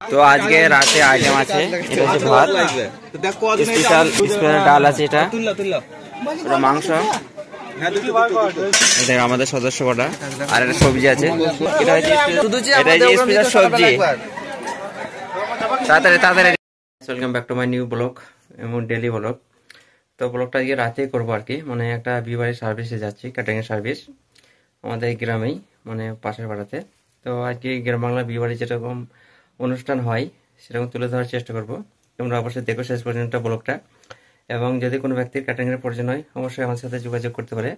তো আজকে রাতে আইটেম আছে, এটা হচ্ছে ভাত, স্পেশাল ডাল আছে, এটা মাংস, এটা আমাদের সদস্য কটা, আর একটা সবজি আছে, এটা হচ্ছে স্পেশাল সবজি। তাড়াতাড়ি তাড়াতাড়ি। Welcome back to my new blog এবং ডেলি ব্লগ। তো ব্লগটা আজকে রাতে করবো আর কি, মানে একটা বিয়েবাড়ির সার্ভিসে যাচ্ছি, ক্যাটারিং সার্ভিস আমাদের গ্রামেই, মানে পাশের পাড়াতে। তো আজকে গ্রাম বাংলা বিয়েবাড়ি যেরকম অনুষ্ঠান হয় সেরকম তুলে ধরার চেষ্টা করবো। তোমরা অবশ্যই দেখো শেষ পর্যন্ত ব্লগটা, এবং যদি কোনো ব্যক্তির ক্যাটারিংয়ের প্রয়োজন হয় অবশ্যই আমার সাথে যোগাযোগ করতে পারে।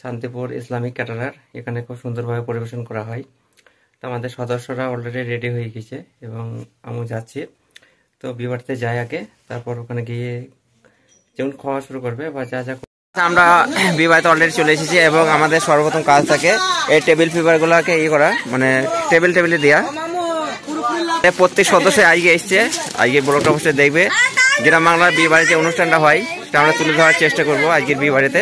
শান্তিপুর ইসলামিক ক্যাটারার, এখানে খুব সুন্দরভাবে পরিবেশন করা হয়। তো আমাদের সদস্যরা অলরেডি রেডি হয়ে গেছে এবং আমি যাচ্ছি। তো বিয়েবাড়িতে যাই আগে, তারপর ওখানে গিয়ে যেমন খাওয়া শুরু করবে বা যা যা। আমরা বিয়েবাড়িতে অলরেডি চলে এসেছি এবং আমাদের সর্বপ্রথম কাজ থাকে এই টেবিল পেপারগুলোকে করা, মানে টেবিলে দেওয়া। প্রত্যেক সদস্য আজকে এসছে, আজকে ব্লগটা অবশ্যই দেখবে। গ্রাম বাংলার বিয়ে বাড়িতে অনুষ্ঠানটা হয় সেটা আমরা তুলে ধরার চেষ্টা করবো আজকের বিয়ে বাড়িতে।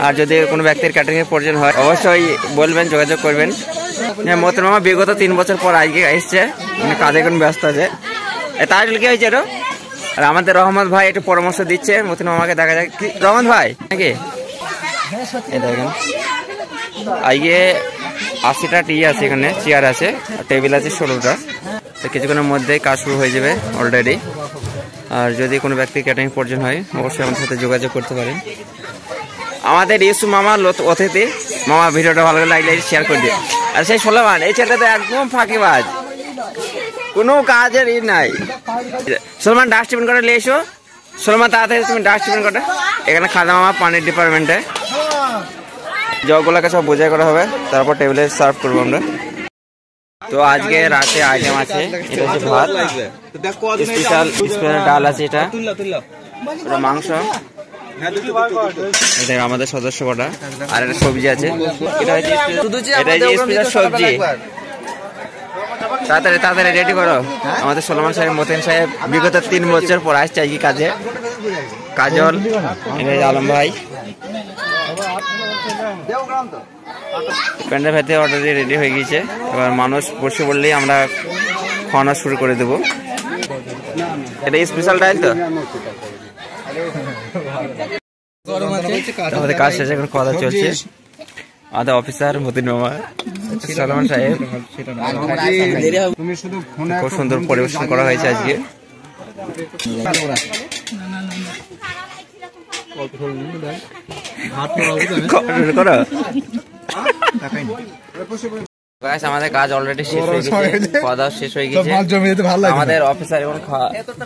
আর যদি কোনো ব্যক্তির ক্যাটারিংয়ের প্রয়োজন হয় অবশ্যই বলবেন, যোগাযোগ করবেন। মতিন মামা বিগত 3 বছর পর আজকে এসছে, মানে কাজে এখন ব্যস্ত আছে। তার কি হয়েছে এটা? আর আমাদের রহমত ভাই একটু পরামর্শ দিচ্ছে মতিন মামাকে, দেখা যাক কি রহমত ভাই নাকি। এই দেখেন আজকে 80টা টি আছে, এখানে চেয়ার আছে, টেবিল আছে 16টা। তো কিছুক্ষণের মধ্যেই কাজ শুরু হয়ে যাবে অলরেডি। আর যদি কোনো ব্যক্তির ক্যাটারিং প্রয়োজন হয় অবশ্যই আমার সাথে যোগাযোগ করতে পারেন। আমাদের ইউসুফ মামা অতিথি মামা, ভিডিওটা ভালো লাগলে শেয়ার করে দিও। আর সেই সোলামান, এই ছেলেটা তো একদম ফাঁকিবাজ, কোনো কাজের নাই। সোলমান ডাস্টবিন করে নিয়ে এসো, সোলমান তাড়াতাড়ি তুমি ডাস্টবিন করে। এখানে খাদা মামা পানির ডিপার্টমেন্টে জগগুলোকে সব বোঝাই করা হবে, তারপর টেবিলে সার্ভ করবো আমরা। তো আজকে রাতে আইটেম আছে, এটা হচ্ছে ভাত, স্পেশাল ডাল আছে, এটা মাংস, এটা আমাদের সদস্য কটা, আর একটা সবজি আছে, এটা হচ্ছে স্পেশাল সবজি। তাড়াতাড়ি তাড়াতাড়ি রেডি করো। আমাদের সোলামান সাহেব, মতিন সাহেব বিগত 3 বছর পর আসছে আজকে কাজে। কাজল, আলম ভাই, প্যান্ডেল ভাতে অলরেডি রেডি হয়ে গেছে। এবার মানুষ বসে বললেই আমরা খাওয়ানো শুরু করে দেবো। এটা স্পেশাল ডাল তো আমাদের কাজ শেষে এখন খাওয়া দাওয়া চলছে। আমাদের অফিসার মতিন মামা, সালমান সাহেব, খুব সুন্দর পরিবেশন করা হয়েছে আজকে। আমাদের কাজ অলরেডি শেষ হয়ে গেছে, খাওয়া দাওয়া শেষ হয়ে গেছে। আমাদের অফিসার এখন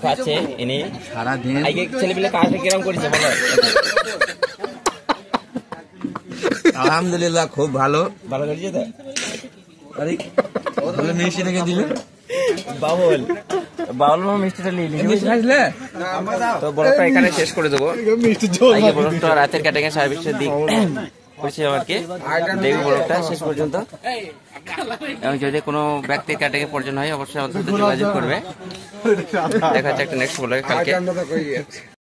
খাচ্ছে, ইনি সারাদিন ছেলেপিলে কাজটা কিরকম করেছে বলো? আলহামদুলিল্লাহ খুব ভালো ভালো করেছে। তো মিষ্টি থেকে দিলে বাউল মিষ্টিটা নিয়ে তো বড়টা এখানে শেষ করে দেবো। বড়টা রাতের ক্যাটারিং সার্ভিসের দিক করছি আর কি, দেখবো বড়টা শেষ পর্যন্ত। এবং যদি কোনো ব্যক্তির ক্যাটারিং প্রয়োজন হয় অবশ্যই আমাদের সাথে যোগাযোগ করবে। দেখা যাচ্ছে একটা নেক্সট ব্লগে কালকে।